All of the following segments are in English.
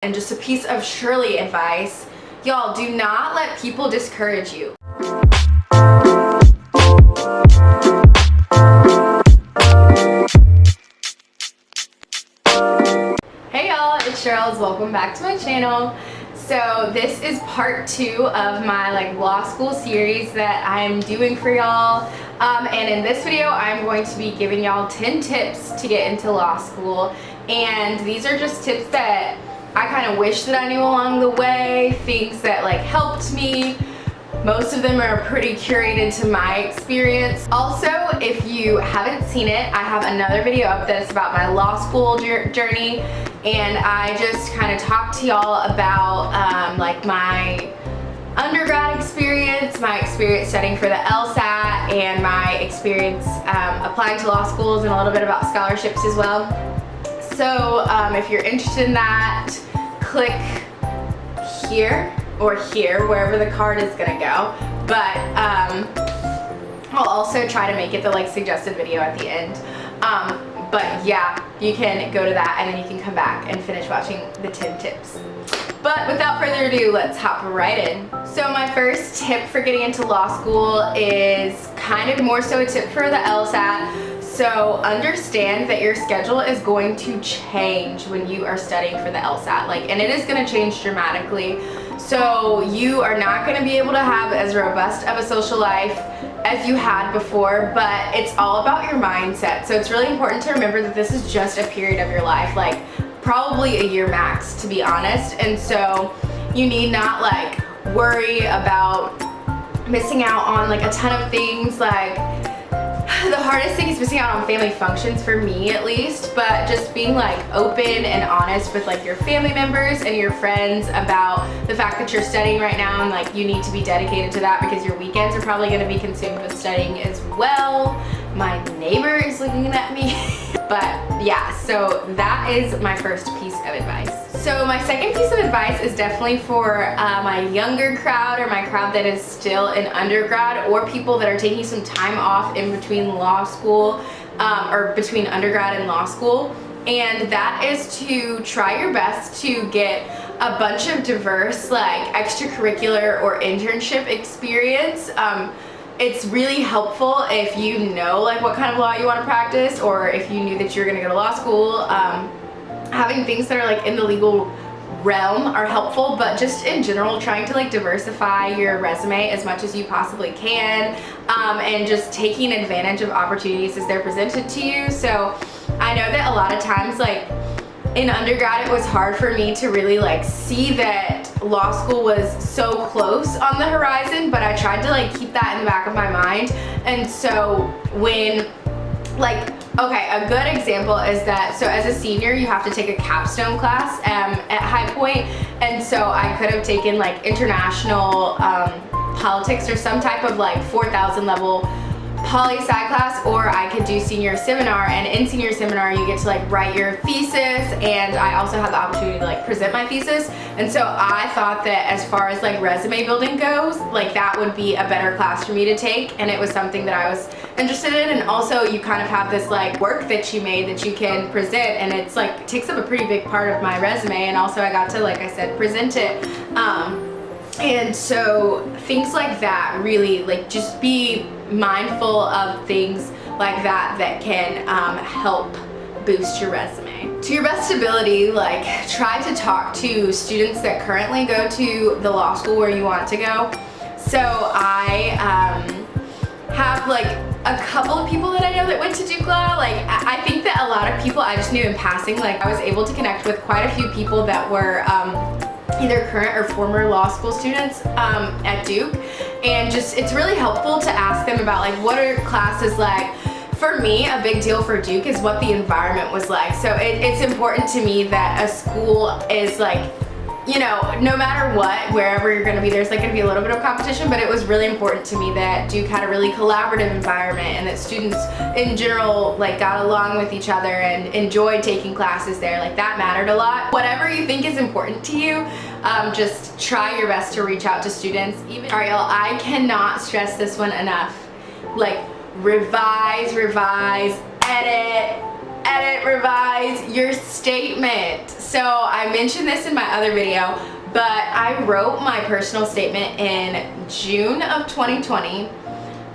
and just a piece of Shirley advice. Y'all, do not let people discourage you. Hey y'all, it's Shirley. Welcome back to my channel. So this is part 2 of my law school series that I'm doing for y'all. And in this video, I'm going to be giving y'all 10 tips to get into law school. And these are just tips that I kind of wish that I knew along the way, things that helped me. Most of them are pretty curated to my experience. Also, if you haven't seen it, I have another video up that's about my law school journey, and I just kind of talked to y'all about my undergrad experience, my experience studying for the LSAT, and my experience applying to law schools, and a little bit about scholarships as well. So if you're interested in that, click here or here, wherever the card is gonna go. But I'll also try to make it the suggested video at the end. But yeah, you can go to that and then you can come back and finish watching the 10 tips. But without further ado, let's hop right in. So my first tip for getting into law school is kind of more so a tip for the LSAT. So understand that your schedule is going to change when you are studying for the LSAT, and it is going to change dramatically. So you are not going to be able to have as robust of a social life as you had before, but it's all about your mindset. So it's really important to remember that this is just a period of your life, probably a year max, to be honest. And so you need not worry about missing out on a ton of things. The hardest thing is missing out on family functions, for me at least, but just being open and honest with your family members and your friends about the fact that you're studying right now, and you need to be dedicated to that because your weekends are probably going to be consumed with studying as well. My neighbor is looking at me. But yeah, so that is my first piece of advice. So my second piece of advice is definitely for my younger crowd, or my crowd that is still in undergrad, or people that are taking some time off in between law school, or between undergrad and law school. And that is to try your best to get a bunch of diverse extracurricular or internship experience. It's really helpful if you know what kind of law you want to practice, or if you knew that you're going to go to law school. Having things that are in the legal realm are helpful, but just in general, trying to diversify your resume as much as you possibly can, and just taking advantage of opportunities as they're presented to you. So I know that a lot of times in undergrad it was hard for me to really see that law school was so close on the horizon, but I tried to keep that in the back of my mind. And so when okay, a good example is that, so as a senior you have to take a capstone class at High Point, and so I could have taken international politics or some type of 4,000 level poli-sci class, or I could do senior seminar, and in senior seminar you get to write your thesis, and I also had the opportunity to present my thesis. And so I thought that as far as resume building goes, that would be a better class for me to take, and it was something that I was interested in. And also you kind of have this work that you made that you can present, and it's takes up a pretty big part of my resume, and also I got to, I said, present it. And so things like that, really just be mindful of things like that can help boost your resume. To your best ability, try to talk to students that currently go to the law school where you want to go. So I have a couple of people that I know that went to Duke Law. I think that a lot of people I just knew in passing. I was able to connect with quite a few people that were either current or former law school students at Duke, and it's really helpful to ask them about what are classes like. For me, a big deal for Duke is what the environment was like. So it's important to me that a school is no matter what, wherever you're going to be, there's going to be a little bit of competition, but it was really important to me that Duke had a really collaborative environment, and that students in general got along with each other and enjoyed taking classes there. That mattered a lot. Whatever you think is important to you, just try your best to reach out to students. Alright y'all, I cannot stress this one enough. Revise, edit, edit, revise your statement. So I mentioned this in my other video, but I wrote my personal statement in June of 2020.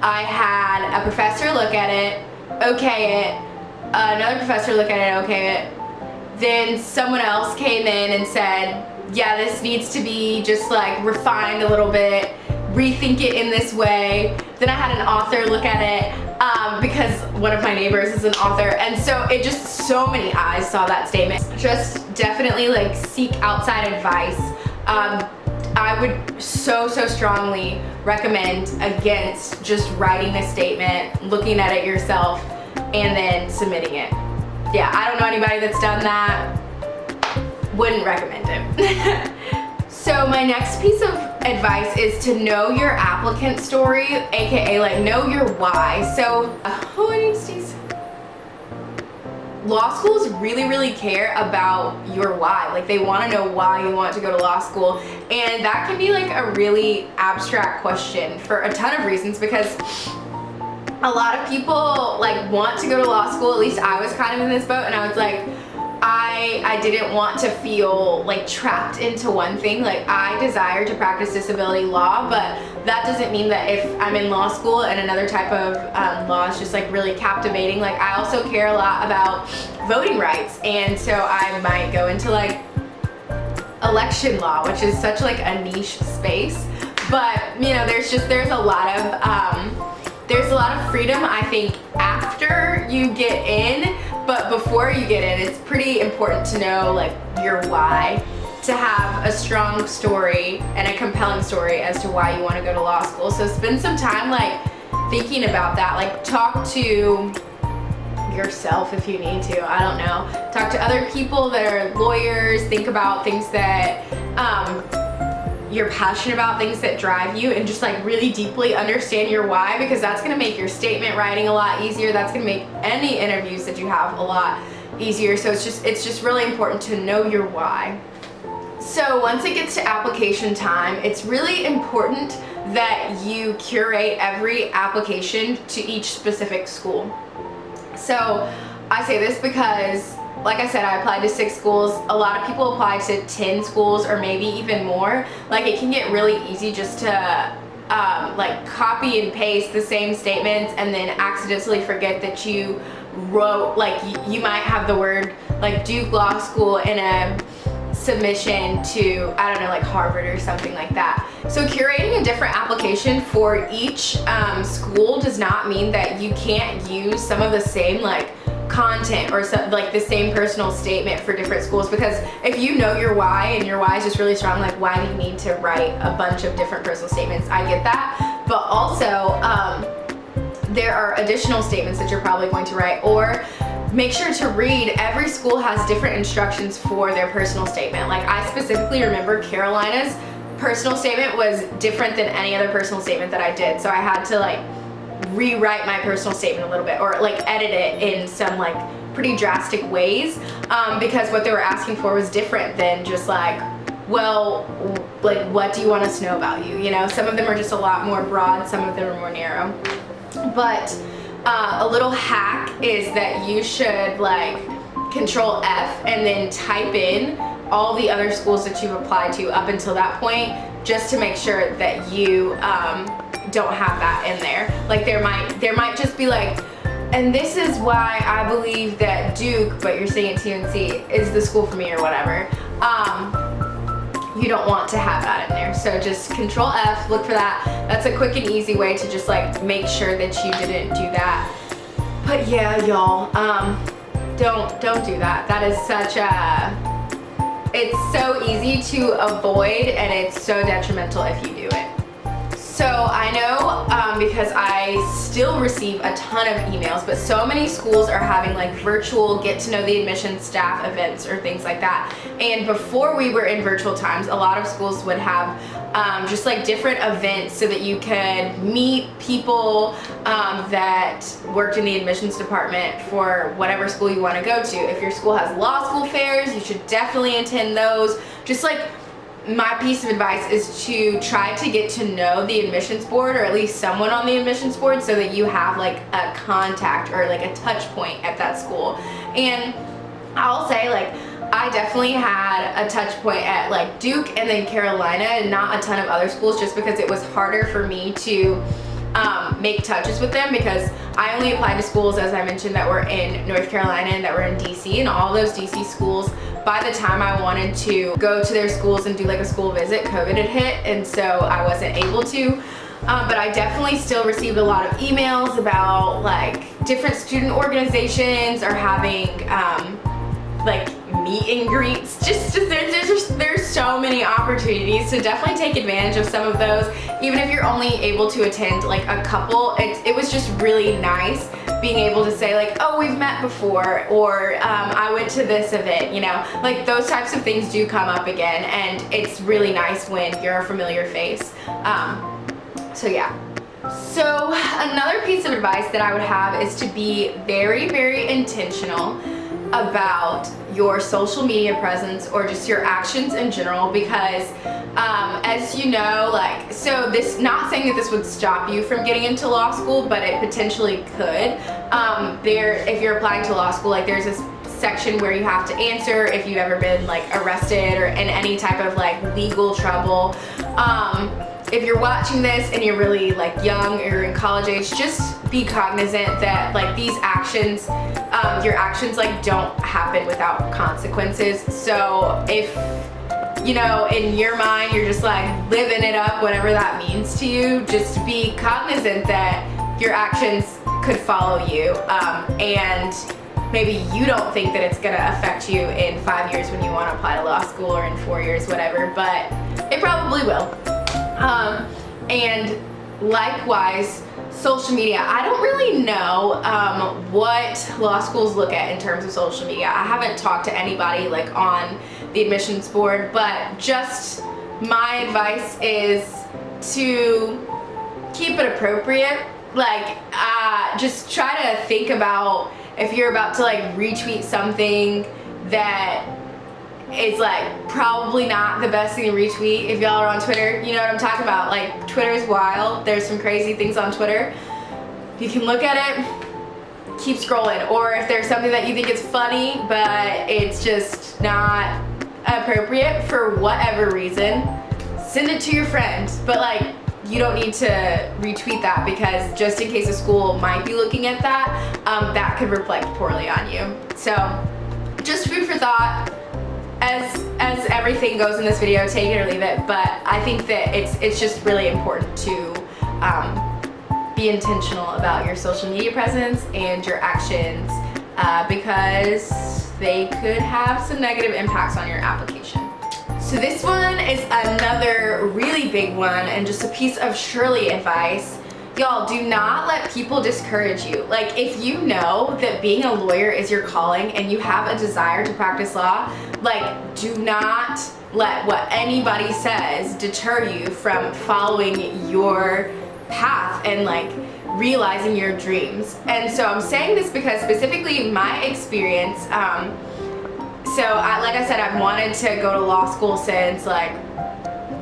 I had a professor look at it, okay it, another professor look at it, okay it. Then someone else came in and said, yeah, this needs to be just like refined a little bit, rethink it in this way. Then I had an author look at it because one of my neighbors is an author, and so it just, so many eyes saw that statement. Just definitely like seek outside advice. I would so strongly recommend against just writing a statement, looking at it yourself, and then submitting it. Yeah, I don't know anybody that's done that. Wouldn't recommend it. So my next piece of advice is to know your applicant story, aka like know your why. So, law schools really care about your why. Like they want to know why you want to go to law school, and that can be like a really abstract question for a ton of reasons, because a lot of people like want to go to law school. At least I was kind of in this boat, and I was like, I didn't want to feel like trapped into one thing. Like I desire to practice disability law, but that doesn't mean that if I'm in law school and another type of law is just like really captivating. Like I also care a lot about voting rights, and so I might go into like election law, which is such like a niche space. But you know, there's a lot of freedom, I think, after you get in. But before you get in, it's pretty important to know like your why, to have a strong story and a compelling story as to why you want to go to law school. So spend some time like thinking about that. Like talk to yourself if you need to, I don't know. Talk to other people that are lawyers, think about things that you're passionate about, things that drive you, and just like really deeply understand your why, because that's gonna make your statement writing a lot easier. That's gonna make any interviews that you have a lot easier. So it's just really important to know your why. So once it gets to application time, it's really important that you curate every application to each specific school. So I say this because, like I said, I applied to 6 schools. A lot of people apply to 10 schools or maybe even more. Like it can get really easy just to like copy and paste the same statements and then accidentally forget that you wrote, like you might have the word like Duke Law School in a submission to, I don't know, like Harvard or something like that. So curating a different application for each school does not mean that you can't use some of the same like content or like the same personal statement for different schools, because if you know your why and your why is just really strong, like why do you need to write a bunch of different personal statements? I get that, but also there are additional statements that you're probably going to write, or make sure to read. Every school has different instructions for their personal statement. Like I specifically remember Carolina's personal statement was different than any other personal statement that I did, so I had to like rewrite my personal statement a little bit, or like edit it in some like pretty drastic ways, because what they were asking for was different than just like, well, like what do you want us to know about you? You know, some of them are just a lot more broad, some of them are more narrow. But a little hack is that you should like Control F and then type in all the other schools that you've applied to up until that point, just to make sure that you don't have that in there. Like there might just be like, and this is why I believe that Duke, but you're saying TNC, is the school for me or whatever. You don't want to have that in there. So just Control F, look for that. That's a quick and easy way to just like make sure that you didn't do that. But yeah, y'all, don't do that. That is such a, it's so easy to avoid, and it's so detrimental if you do it. So I know because I still receive a ton of emails, but so many schools are having like virtual get to know the admissions staff events or things like that. And before we were in virtual times, a lot of schools would have just like different events so that you could meet people that worked in the admissions department for whatever school you want to go to. If your school has law school fairs, you should definitely attend those. Just like my piece of advice is to try to get to know the admissions board, or at least someone on the admissions board, so that you have like a contact or like a touch point at that school. And I'll say, like, I definitely had a touch point at like Duke and then Carolina, and not a ton of other schools, just because it was harder for me to make touches with them, because I only applied to schools, as I mentioned, that were in North Carolina and that were in DC, and all those DC schools, by the time I wanted to go to their schools and do like a school visit, COVID had hit, and so I wasn't able to. But I definitely still received a lot of emails about like different student organizations, or having like meet and greets. There's so many opportunities, so definitely take advantage of some of those, even if you're only able to attend like a couple. It was just really nice being able to say like, oh, we've met before, or I went to this event, you know, like those types of things do come up again, and it's really nice when you're a familiar face. So yeah. So another piece of advice that I would have is to be very, very intentional about your social media presence, or just your actions in general, because as you know, like, so this, not saying that this would stop you from getting into law school, but it potentially could. If you're applying to law school, like there's this section where you have to answer if you've ever been like arrested or in any type of like legal trouble. If you're watching this and you're really like young or in college age, just be cognizant that like these actions, your actions like don't happen without consequences. So if, you know, in your mind you're just like living it up, whatever that means to you, just be cognizant that your actions could follow you, and maybe you don't think that it's gonna affect you in 5 years when you want to apply to law school, or in 4 years, whatever, but it probably will. And likewise, social media. I don't really know what law schools look at in terms of social media. I haven't talked to anybody like on the admissions board, but just my advice is to keep it appropriate. Like, just try to think about if you're about to like retweet something that it's like probably not the best thing to retweet. If y'all are on Twitter, you know what I'm talking about. Like, Twitter is wild. There's some crazy things on Twitter. You can look at it, keep scrolling. Or if there's something that you think is funny, but it's just not appropriate for whatever reason, send it to your friends. But like, you don't need to retweet that, because just in case a school might be looking at that, that could reflect poorly on you. So just food for thought. As everything goes in this video, take it or leave it, but I think that it's just really important to be intentional about your social media presence and your actions, because they could have some negative impacts on your application. So this one is another really big one, and just a piece of Shirley advice. Y'all, do not let people discourage you. Like, if you know that being a lawyer is your calling and you have a desire to practice law, like, do not let what anybody says deter you from following your path and like realizing your dreams. And so I'm saying this because specifically my experience, like I said, I've wanted to go to law school since like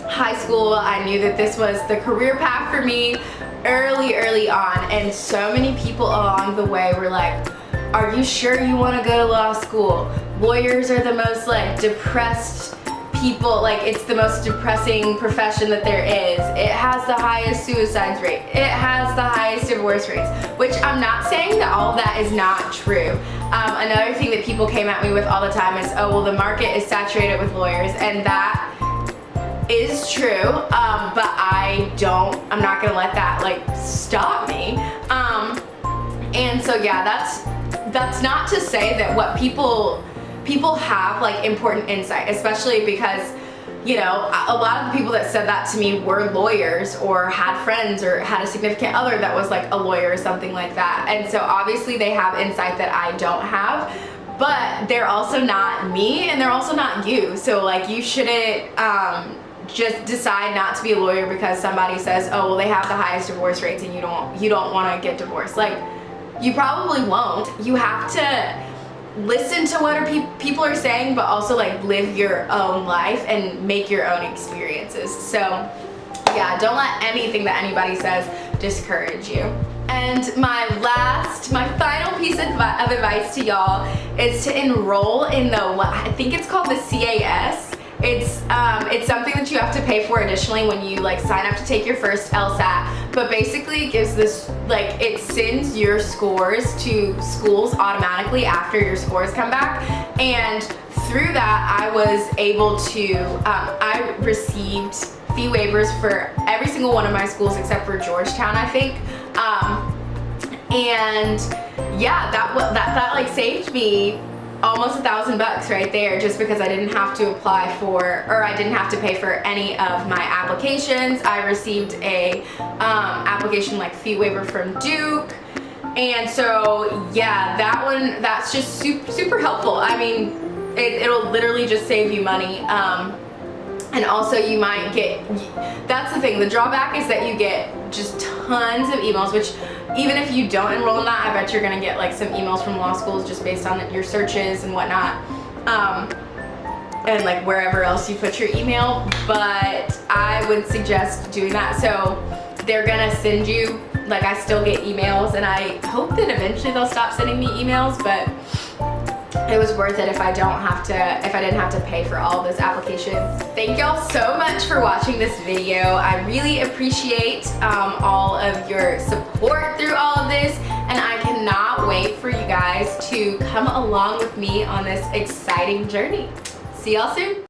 high school. I knew that this was the career path for me early on, and so many people along the way were like, are you sure you want to go to law school? Lawyers are the most like depressed people, like it's the most depressing profession that there is. It has the highest suicides rate. It has the highest divorce rates, which I'm not saying that all of that is not true. Another thing that people came at me with all the time is, oh, well, the market is saturated with lawyers, and that is true, but I'm not gonna let that like stop me. And so yeah, that's not to say that what people have like important insight, especially because, you know, a lot of the people that said that to me were lawyers, or had friends, or had a significant other that was like a lawyer or something like that. And so obviously they have insight that I don't have, but they're also not me, and they're also not you. So like, you shouldn't just decide not to be a lawyer because somebody says, oh, well, they have the highest divorce rates and you don't want to get divorced. Like, you probably won't. You have to listen to what people are saying, but also like live your own life and make your own experiences. So yeah, don't let anything that anybody says discourage you. And my final piece of advice to y'all is to enroll in I think it's called the CAS. It's something that you have to pay for additionally when you like sign up to take your first LSAT, but basically it gives this, like, it sends your scores to schools automatically after your scores come back. And through that I was able to, I received fee waivers for every single one of my schools except for Georgetown, I think. And yeah, that like saved me almost $1,000 right there, just because I didn't have to apply for, or I didn't have to pay for any of my applications. I received a application like fee waiver from Duke. And so yeah, that's just super helpful. I mean, it'll literally just save you money. And also you might get, that's the thing, the drawback is that you get just tons of emails, which even if you don't enroll in that, I bet you're gonna get like some emails from law schools just based on your searches and whatnot, and like wherever else you put your email. But I would suggest doing that. So they're gonna send you, like, I still get emails, and I hope that eventually they'll stop sending me emails, but it was worth it if I didn't have to pay for all those applications. Thank y'all so much for watching this video. I really appreciate all of your support through all of this, and I cannot wait for you guys to come along with me on this exciting journey. See y'all soon.